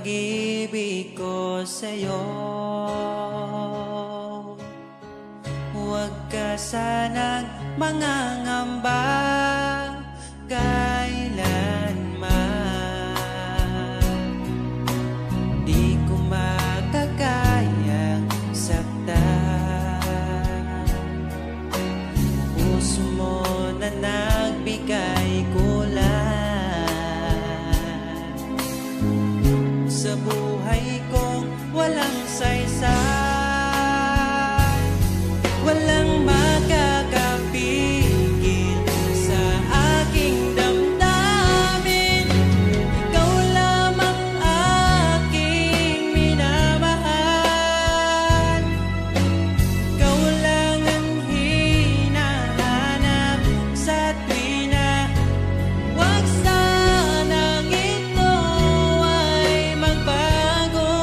pag-ibig ko sa'yo. Huwag ka sanang mangangamba kailanman. Di ko makakayang saktan. Puso mo na nagbigay kulan sa buhay kong walang saysay. Walang makakapigil sa aking damdamin. Ikaw lamang aking minamahal. Ikaw lang ang hinahanap sa tuwina. Huwag sanang ito ay magbago.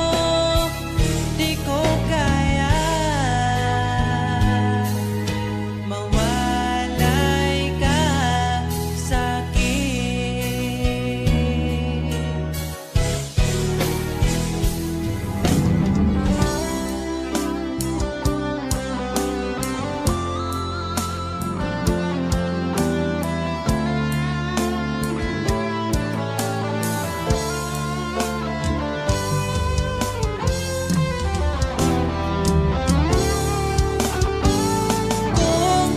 Di ko kaya mawalay ka sa'kin. Kung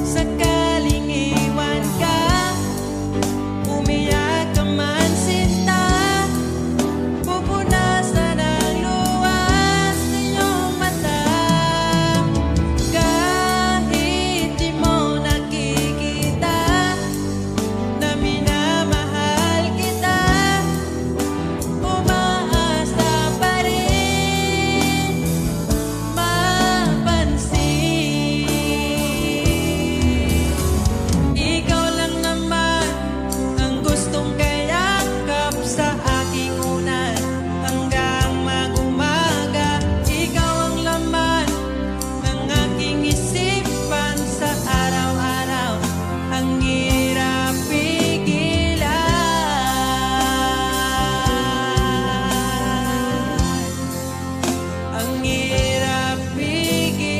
sakaling iwan ka, umiyak ka man sinta, pupunasan ang luwas sa iyong mata. Kahit di mo nakikita na minamahal kita, umaasa pa rin mapansin. Ikaw lang naman ang gustong kayakap sa aking unan hanggang mag-umaga. Ikaw ang laman ng aking isipan sa araw-araw. Ang hirap pigilan. Ang hirap pigilan.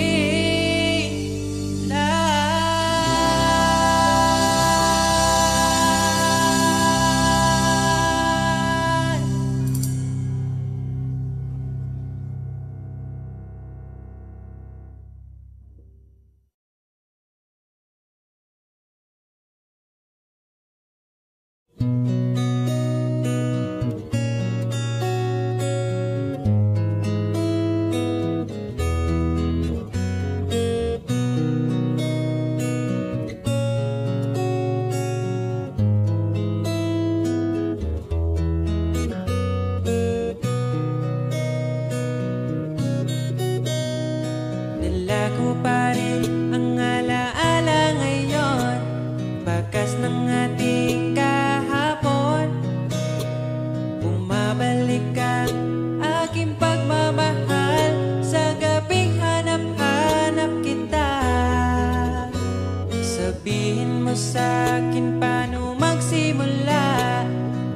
Nalago pa rin ang alaala ngayon, bakas ng ating kahapon. Bumabalik ka, aking pagmamahal, sa gabing hanap-hanap kita. Sabihin mo sa'kin paano magsimula,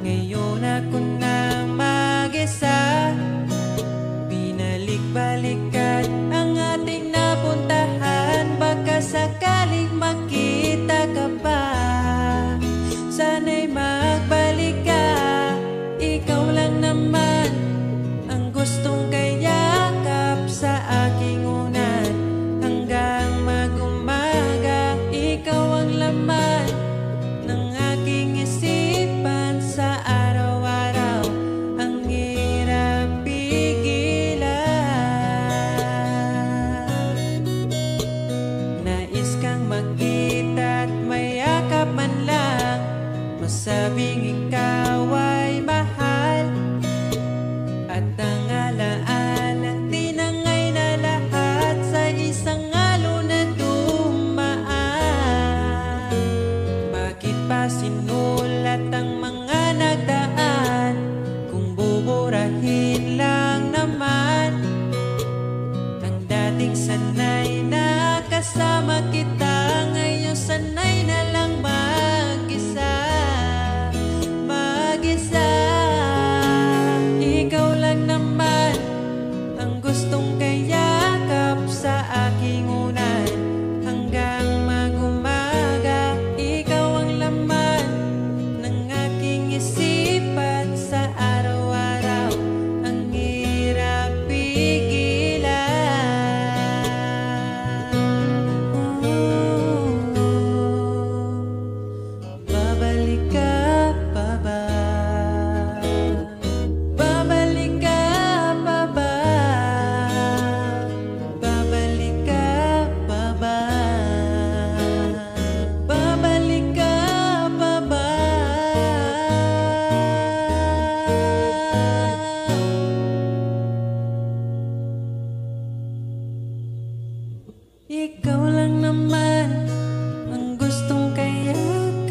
ngayon ako na mag-isa. Binalik-balikan ang ating napuntahan, baka sakaling makita ka pa. Sana'y magbalik ka, ikaw lang naman ang gustong kayakap sa aking unan hanggang mag-umaga. Ikaw ang laman ng aking isipan.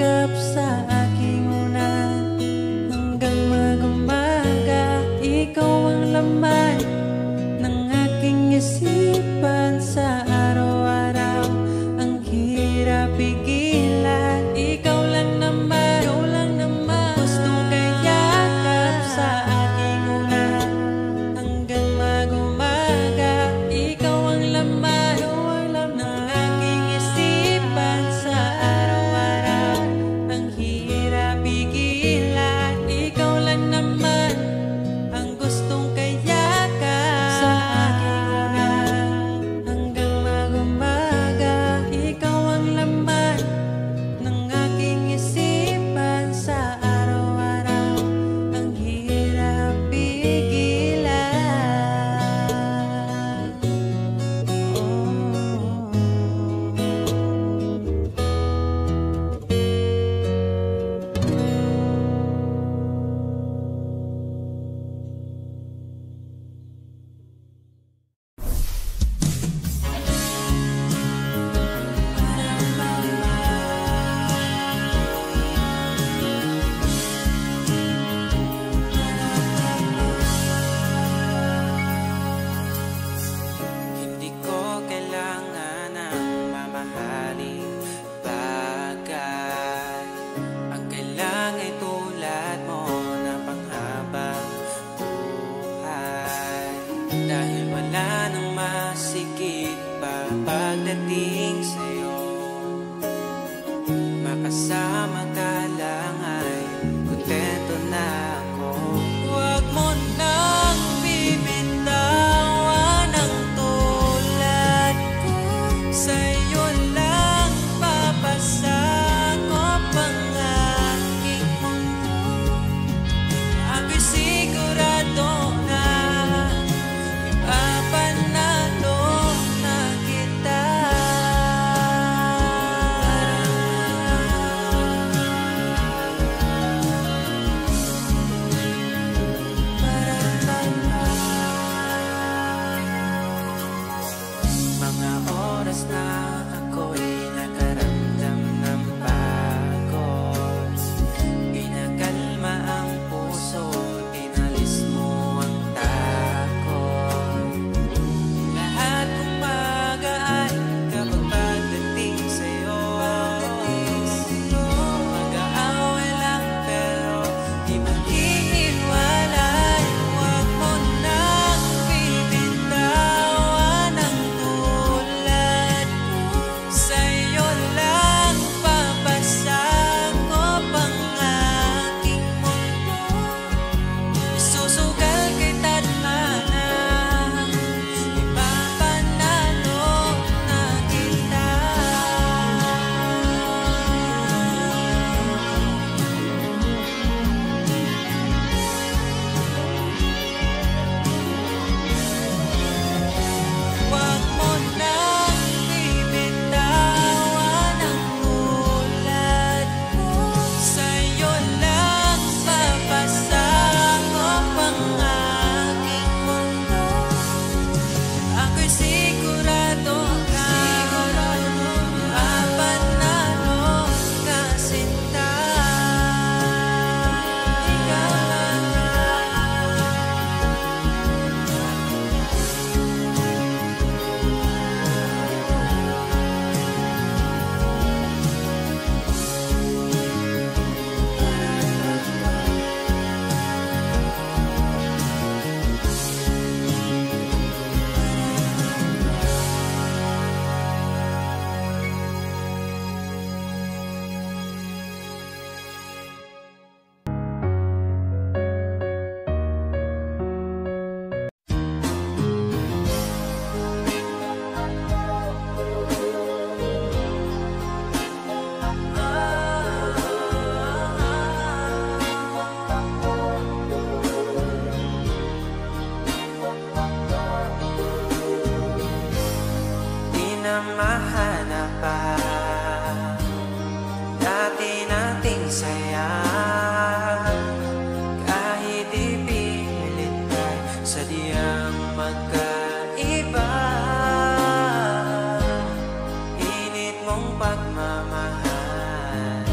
yakap sa aking unan. Hanggang mag-umaga, ikaw ang laman ng aking isipan sa araw-araw. Ang hirap pigilan, ikaw lang naman, gustong kayakap sa aking unan. Hanggang mag-umaga, ikaw ang laman ng aking isipan sa araw-araw. Ang hirap pigilan, ikaw lang naman ang gustong kayakap sa aking unan. Hanggang mag-umaga, ikaw ang laman ng aking isipan sa araw-araw. Ang hirap pigilan. Hindi ko kailangan ng mamahaling bagay. Ang kailangan ay tulad mo na panghabang buhay. Dahil wala nang masigit pa pagdating sa'yo. Makasama ka lang ay kontento na ako. Huwag mo nang bibitawan ang tulad ko. Sa'yo lang papasakop ang aking mundo. Ako'y sigurado na ipapanalo na kita. Mga oras na ako'y nakaramdam ng pagod. Pinakalma ang puso, inalis mo ang takot. Lahat kong mag-aay kapag pagdating sa'yo. Mag-aaway lang pero di maghihiwalay. Huwag mo nang bibitawan ang tulad ko. Sa'yo lang papasakop ang aking mundo. Isusugal kita't mana, ipapanalo na kita. Huwag mo nang bibitawan ang tulad ko. Sa'yo lang papasakop ang aking mundo. Ako'y sigurado na ipapanalo ka sinta. Ikaw lang. Di na mahanap pa dati nating saya. Kahit ipilit ay sadyang magkaiba. Init mong pagmamahal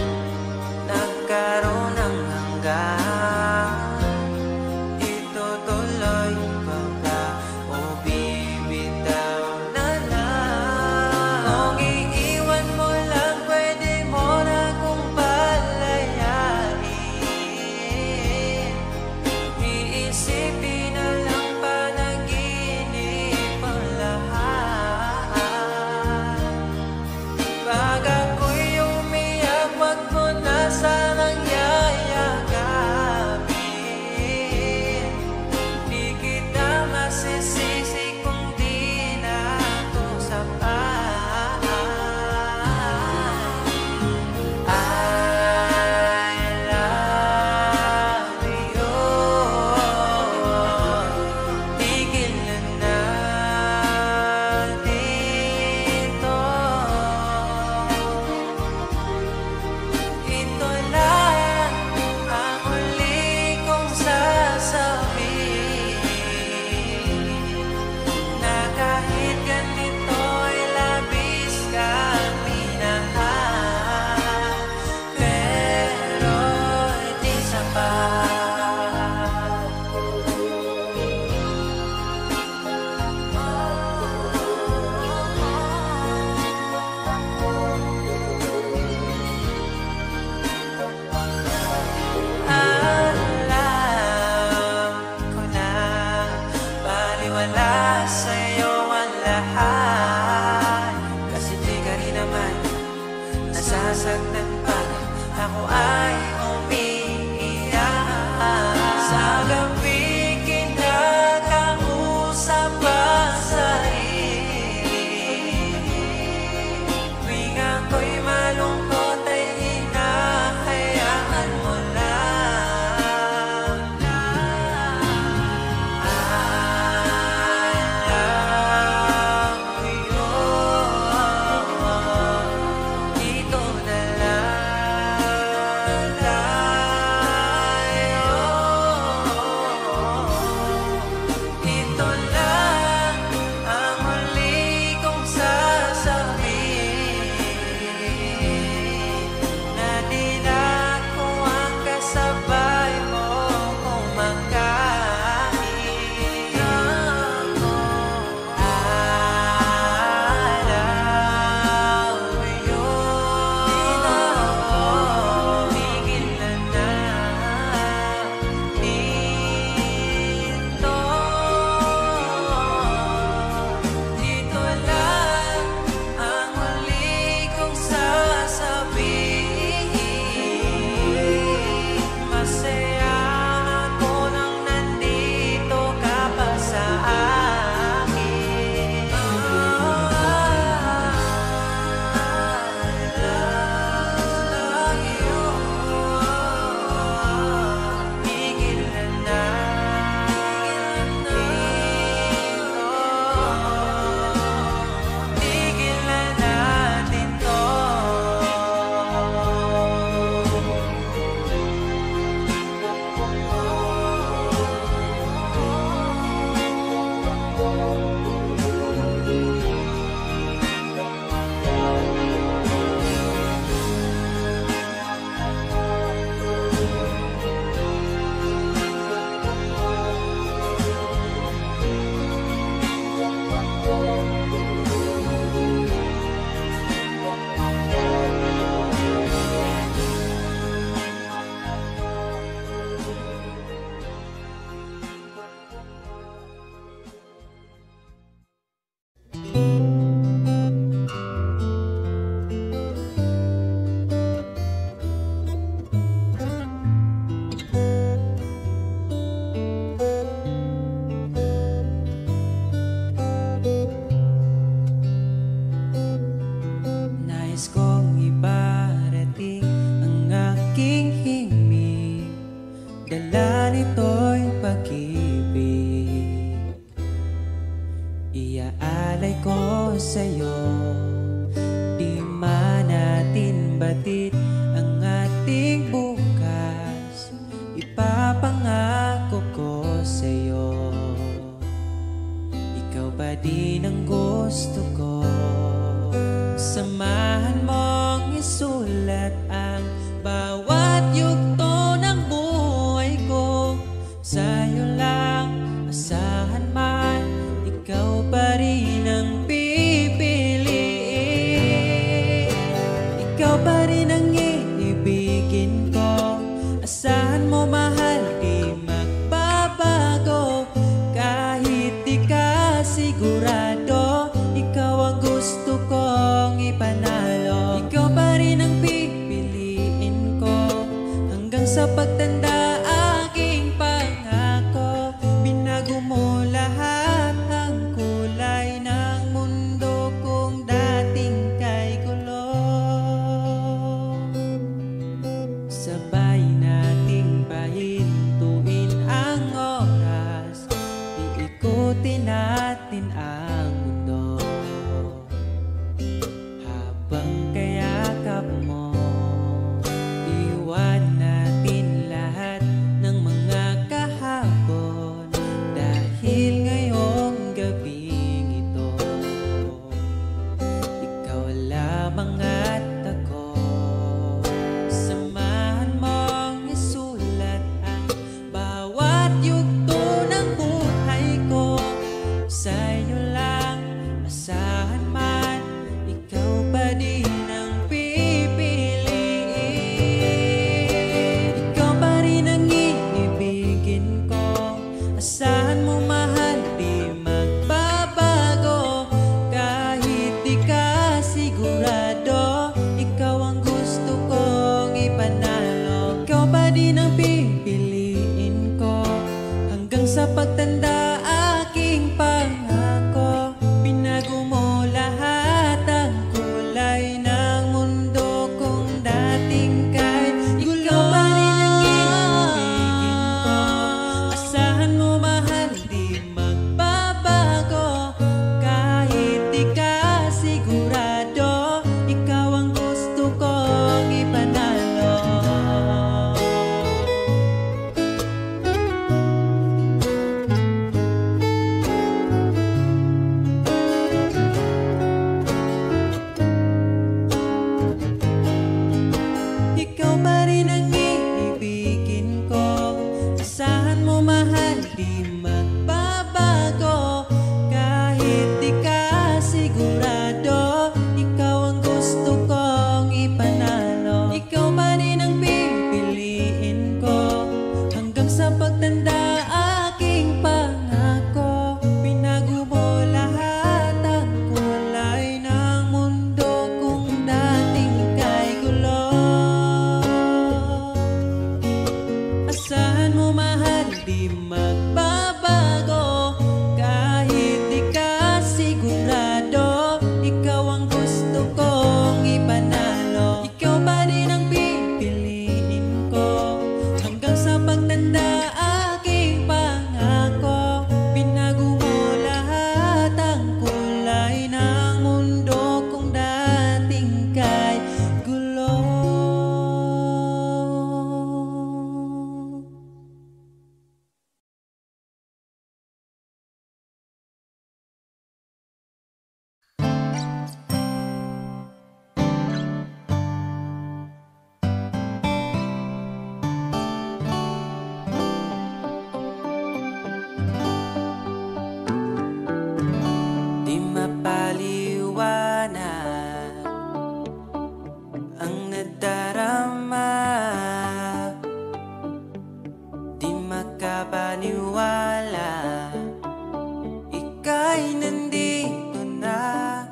din ang gusto ko. Samahan mong isulat ang bawat yugto ng buhay ko. Sa'yo lang asahan man, ikaw pa rin ang pipiliin. Ikaw pa rin ang iibigin ko. Asahan mo mahal, di magbabago. Kahit di ka sigurado, ikaw ang gusto kong ipanalo. Ikaw pa rin ang pipiliin ko hanggang sa pagtanda. Aking pangako, binago mo lahat ang kulay ng mundo kung dating kay gulo. Sabay nating pahintuin ang oras, iikutin natin ang mundo. Habang kayakap mo, iwan natin lahat ng mga kahapon. Dahil ngayong gabing ito, ikaw lamang at ako. Samahan mong isulat ang bawat yugto ng buhay ko. Sa'yo lang asahan man, ikaw pa din ang pipiliin. Ikaw pa rin ang iibigin ko. Asahan mo mahal, di magbabago. Kahit di ka sigurado, ikaw ang gusto kong ipanalo. Ikaw pa din ang pipiliin ko hanggang sa pagtanda. Aking pangako, binago mo lahat ang kulay ng mundo kung dating kay gulo. Ikaw pa rin ang iibigin ko. Asahan mo mahal, di magbabago. Kahit di ka sigurado, ikaw ang gusto kong ipanalo. Ikaw pa rin ang iibigin ko. Asahan mo mahal, di magbabago. Kahit di ka sigurado, ikaw ang gusto kong ipanalo. Ikaw pa rin ang pipiliin ko hanggang sa pagtanda. Aking pangako, binago mo lahat ang kulay ng mundo kung dating kay gulo. Asahan mo mahal, di magbabago. Kahit di ka sigurado, ikaw ang gusto kong ipanalo. Ikaw pa rin ang pipiliin ko hanggang sa pagtanda. Aking pangako, binago mo lahat ang kulay ng mundo kung dating kay gulo. Di mapaliwanag ang nadarama, di makapaniwala, ika'y nandito na.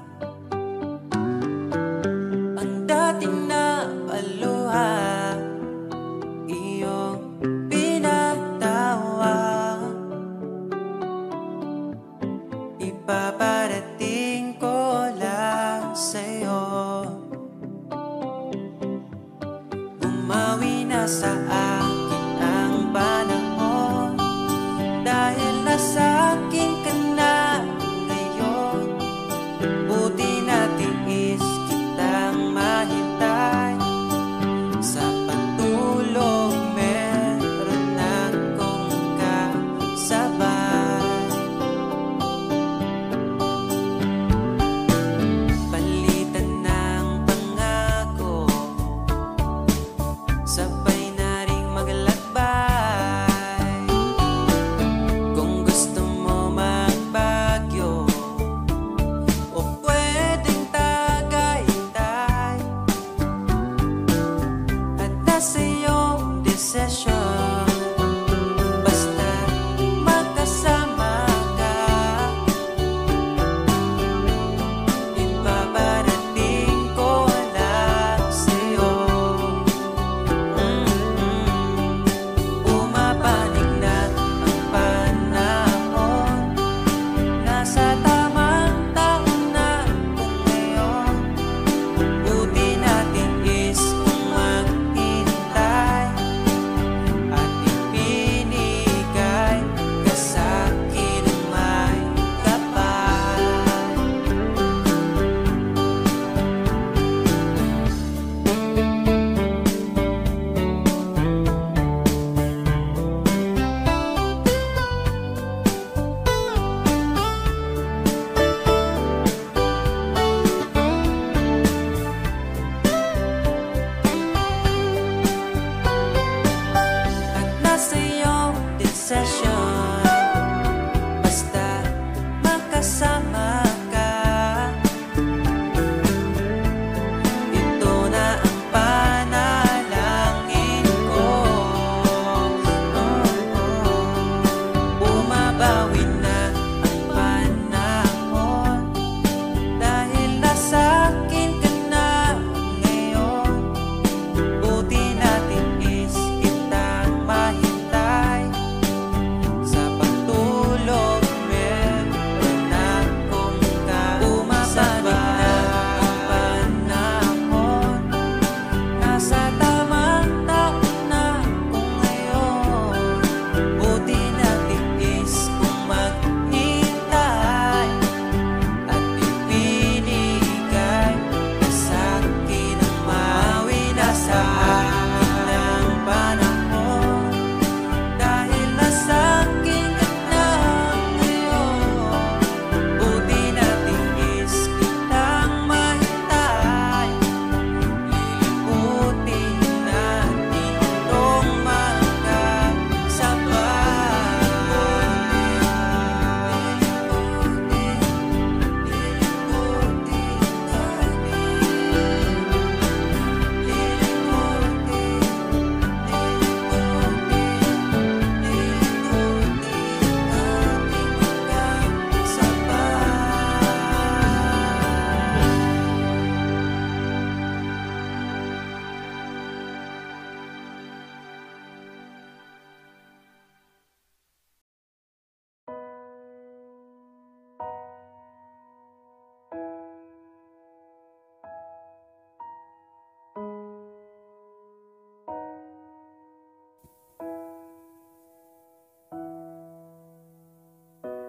Ang dating na paluha, iyong pinatawa. Ipaparating ko lang sa'yo, bumawi na sa akin ang panahon. Dahil nasa akin ka na ngayon, buti na tiis kitang mahintay. Sa pagtulog meron akong kasabay. nasa iyong desisyon. Basta magkasama ka, ibabarating ko lang sa'yo. Pumapanig na ang panahon, nasa tamang taon na kung ngayon. Buti natin is kung maghintay at ibinigay ka sa'kin ng may kapal. At nasa iyong desisyon, basta magkasama ka. Ito na ang panalangin ko. Bumabawi na ang panahon, dahil nasa akin ka na ngayon. Buti natin is kitang mahintay, sa pagtulog meron akong kausap. Bumabawi na ang panahon, nasa tamang taon na kung ngayon. Buti natin is kung maghintay at ibinigay ka sa'kin ang mawi na sa akin ng panahon, dahil nasa akin ka na ngayon. Buti natin is kitang mahintay, liliputin natin itong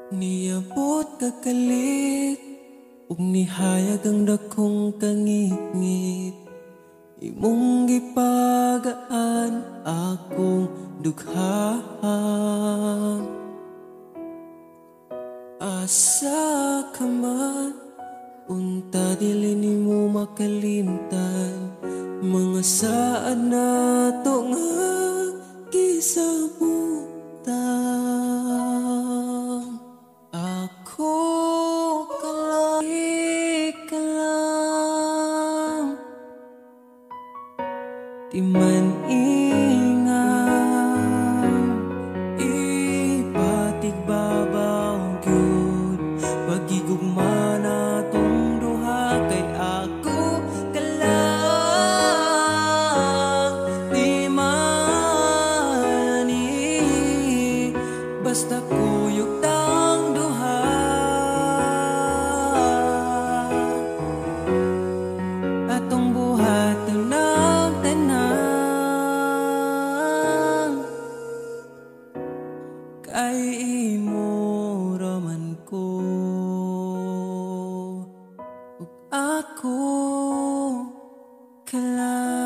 niabot kakalit ug nihayag ang dakong kangit-ngit. Imong gipagaan akong dughaan. Asa ka man, unta dili nimo makalimtan. Mga saad nato nga gisabutan. Ako ka lang, di man ingan, ipatig babaw gyud pagigugma natong duha. Kay ako ka lang, di man basta kuyog tang duha. Atong buhat ng tanan, kay imo raman ko ug ako ka lang.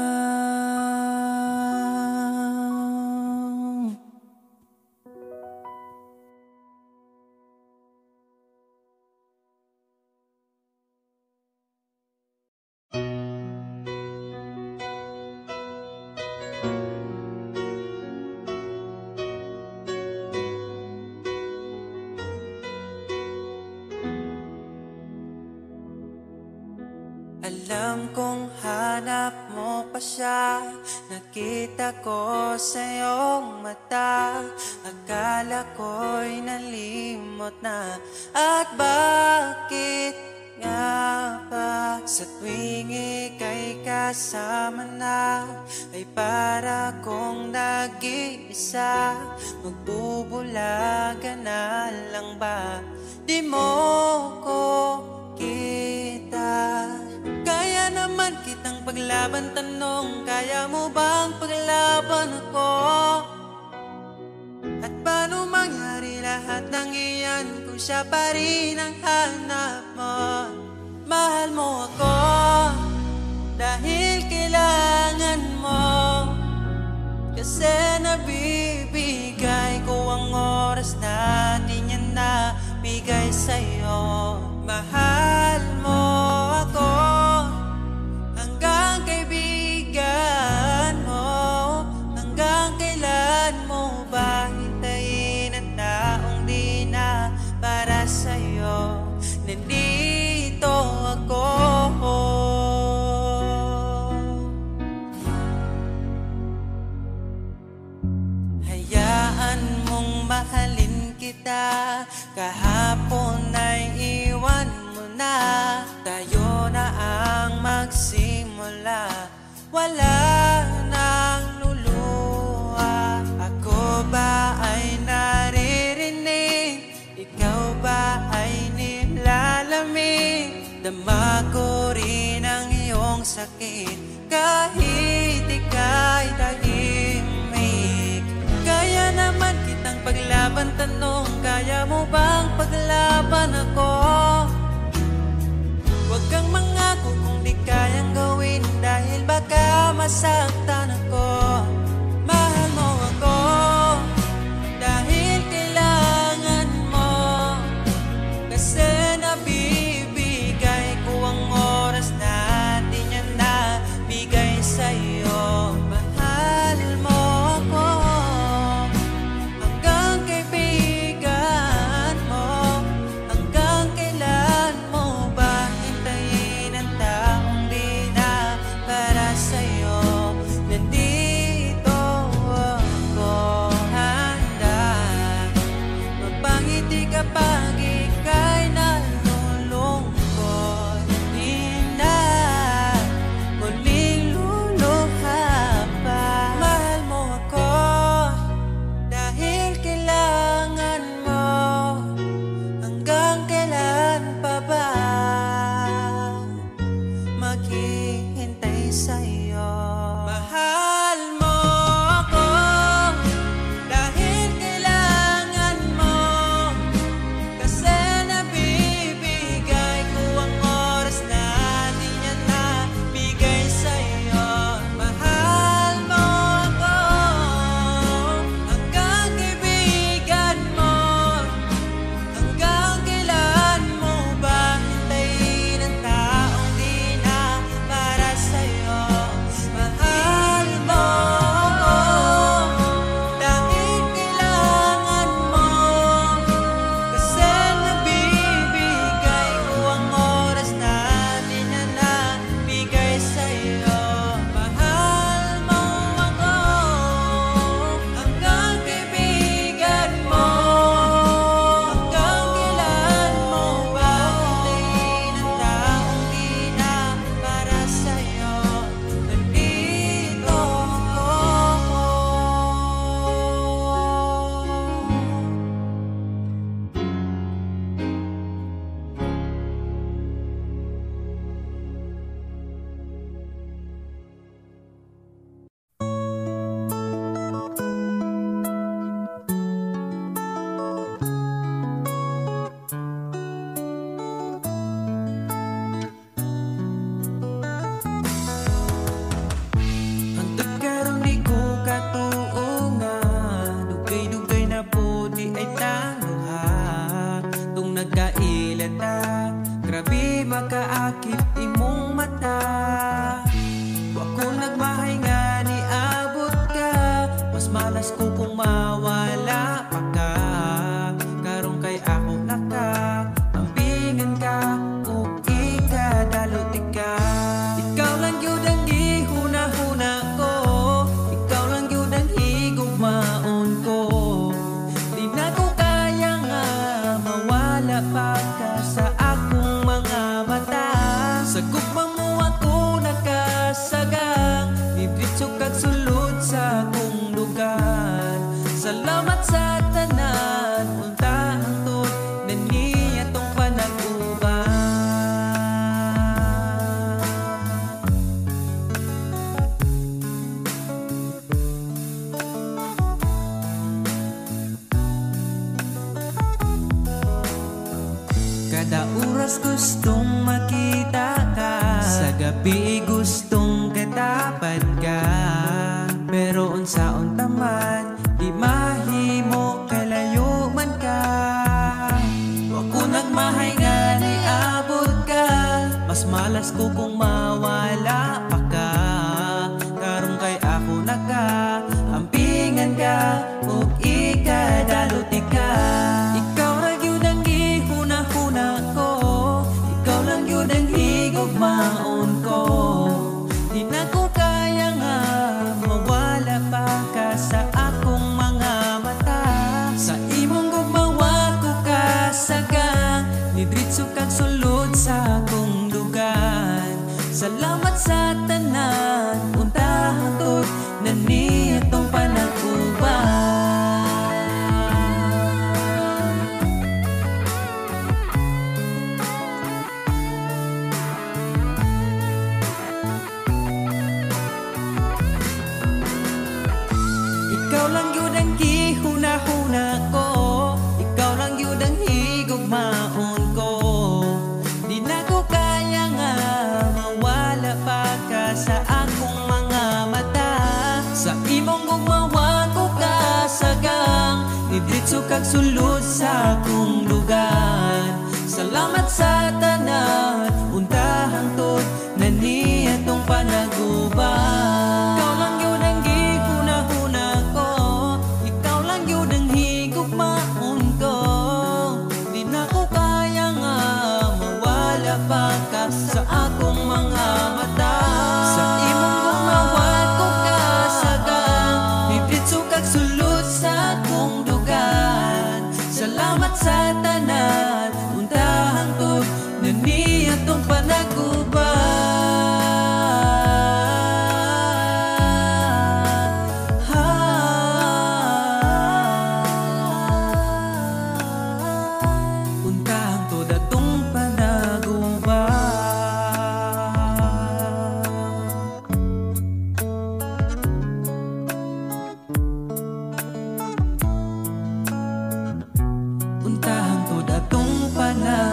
Alam kong hanap mo pa siya, nakita ko sa iyong mata. Akala ko'y nalimot na. At bakit nga ba sa tuwing ika'y kasama na, ay para kong nag-iisa? Magbubulaga na lang ba? Di mo ko kita. Kaya naman kitang paglaban, tanong, kaya mo bang paglaban ako? At paano mangyari lahat ng iyan kung siya pa rin ang hanap mo? Mahal mo ako dahil kailangan mo, kasi nabibigay ko ang oras na di niya nabigay sa'yo. Mahal mo ako hanggang kaibigan mo. Hanggang kailan mo ba hintayin ang taong di na para sa'yo? Nandito ako. Hayaan mong mahalin kita. Kahapon ay iwan mo na. Tayo na ang magsimula. Wala nang luluha. Ako ba ay naririnig? Ikaw ba ay nilalamig? Dama ko rin ang iyong sakit kahit ika'y tahimik. Kaya naman kitang paglaban, tanong, kaya mo bang paglaban ako? Huwag kang mangako kung di kayang gawin, dahil baka masaktan ako. Mahal mo ako dahil kailangan mo, kasi nabibigay ko ang oras na di niya nabigay sa'yo. Mahal mo ako hanggang kaibigan mo. Hanggang kailan mo ba hintayin ang taong di na para sa'yo? gustong makita ka, sa gabi gustong katapad ka. Pero unsaon taman, di mahimo kalayo man ka. Wa ko nagmahay nga ni abot ka, mas malas ko kung mawala pa ka. Karong kay ako naka ampingan ka, ug ikadaluti ka. Ikaw ra gyud ang gihuna-huna ko, ikaw lang gyud ang higugmaon ko. Di na ko kaya nga mawala pa ka sa akong mga mata. Sa imong gugmawa ko kasagang, ni diretso kag sulod sa akong dugan. Salamat sa tanan, untahan to'y nanitong panag-uban. Ikaw lang yun ang gihuna-huna ko, ikaw lang yun ang higugmaon ko. Di na ko kaya nga mawala pa ka sa akong mga mata. Sa imong gugmawa ko kasagang, ni diretso kag sulod sa akong lugan. Salamat sa tanan, untahan to'y nanitong panag-uban. Ikaw lang yun ang gihuna-huna ko, ikaw lang yun ang higugmaon ko. Di na ko kaya nga mawala pa ka sa akong mga mata. Sa imong gumawa ko kasagang, ni diretso kag sulod sa akong dugan. Salamat sa tanan, untahan to'y nanitong panag-uban. Untahan to datong panag-uban. Untahan to datong panag-uban.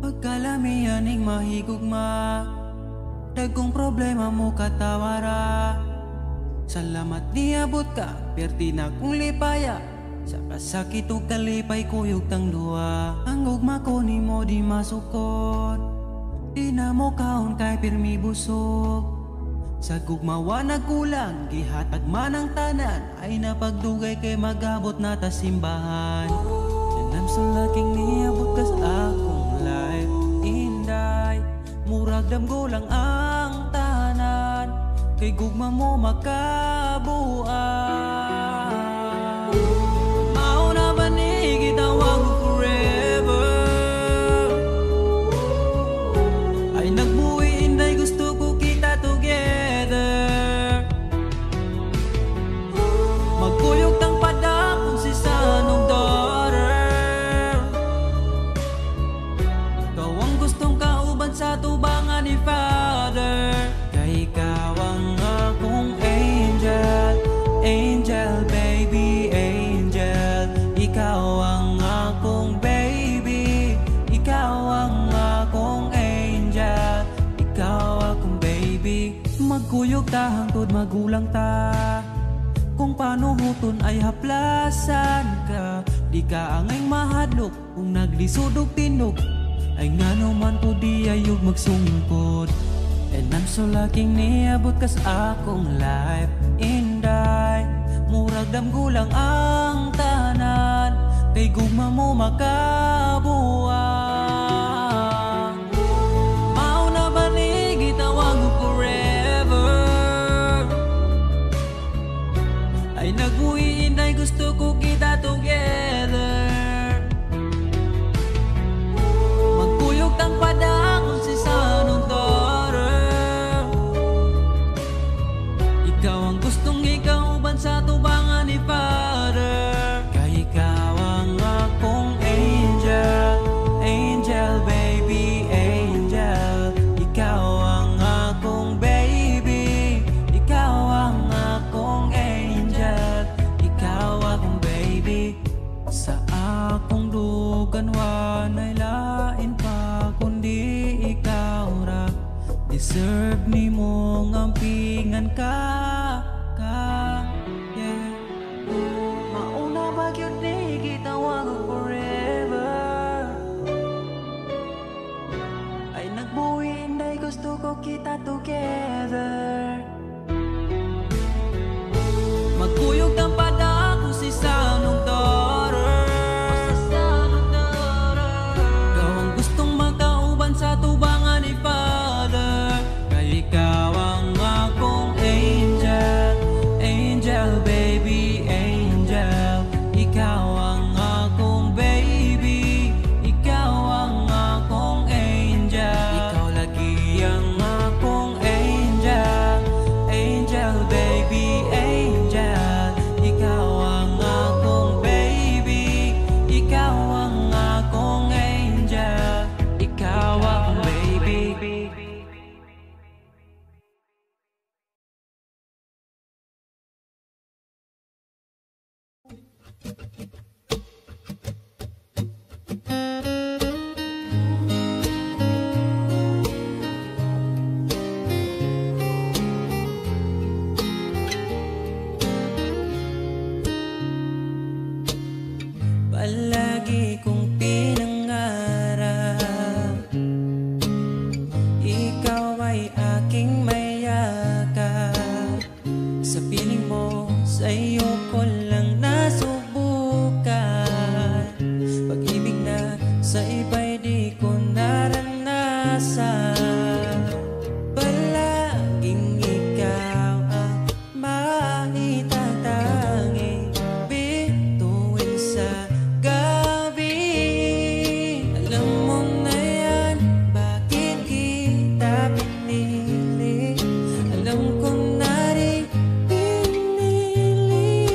Pagkalamihan ning mahigugma, dagkong problema mo katawara. Salamat niabot ka, perti na kong lipaya. Sa kasakit ug kalipay kuyog tang duwa. Ang gugma ko nimo di masukot, di na mo kaon kay pirmi busog. Sa gugmawa nagkulang, gihatag man ang tanan, ay napagdugay kay magabot na ta simbahan. And I'm so lucky niabot ka sa akong life, inday. Murag damgo lang ang tanan, kay gugma mo makabuan. Mauna ba ni gitawag mo forever? Ay nagbuhi inday, gusto ko kita together. Magkuyog tang padakon si sanong daughter. Ikaw ang gustong kauban sa tubangan ni Father. Kay ikaw ang akong angel, angel baby, angel. Ikaw ang akong baby, ikaw ang akong angel, ikaw akong baby. Magkuyog ta hangtod magulang ta, kung paano huton ay haplasan ka. Di ka angay mahadlok kung naglisod og tinog, ay ngano man po di ayog magsungkod. And I'm so lucky niabot ka sa akong life, inday. Murag damgulang ang tanan, kay gugma mo makabuan. Mauna ba ni gitawag mo forever? Ay nagbuhi inday, gusto ko kita together. Magkuyog tang padakon si Angel, baby, angel. Ikaw ang akong baby, ikaw ang akong angel. Ikaw lagi ang akong angel. Angel, baby, angel. Ikaw ang akong baby, ikaw ang akong angel. Ikaw ang baby. Palagi kong pinangarap, ikaw ay aking mayakap. Sa piling mo, sa iyo ko lang nasubukan. Pag-ibig na sa iba'y di ko naranasan. Palaging ikaw ang maitatanging bituin sa gabi. Alam mo na yan, bakit kita pinili. Alam ko na rin pinili